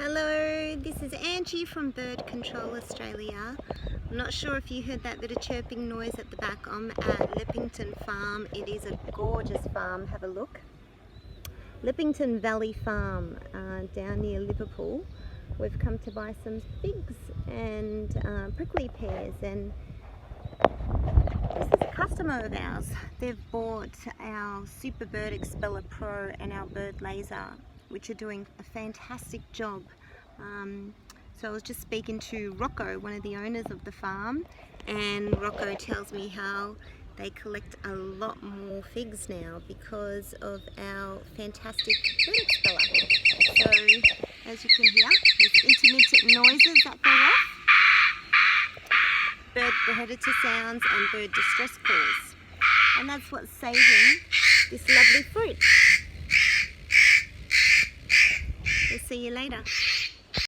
Hello, this is Angie from Bird Control Australia. I'm not sure if you heard that bit of chirping noise at the back. I'm at Leppington Farm. It is a gorgeous farm. Have a look. Leppington Valley Farm down near Liverpool. We've come to buy some figs and prickly pears, and this is a customer of ours. They've bought our Super Bird Xpeller Pro and our Bird Laser, which are doing a fantastic job. So I was just speaking to Rocco, one of the owners of the farm, and Rocco tells me how they collect a lot more figs now because of our fantastic bird expeller. So as you can hear, there's intermittent noises that go off, bird predator sounds and bird distress calls, and that's what's saving this lovely fruit. We'll see you later.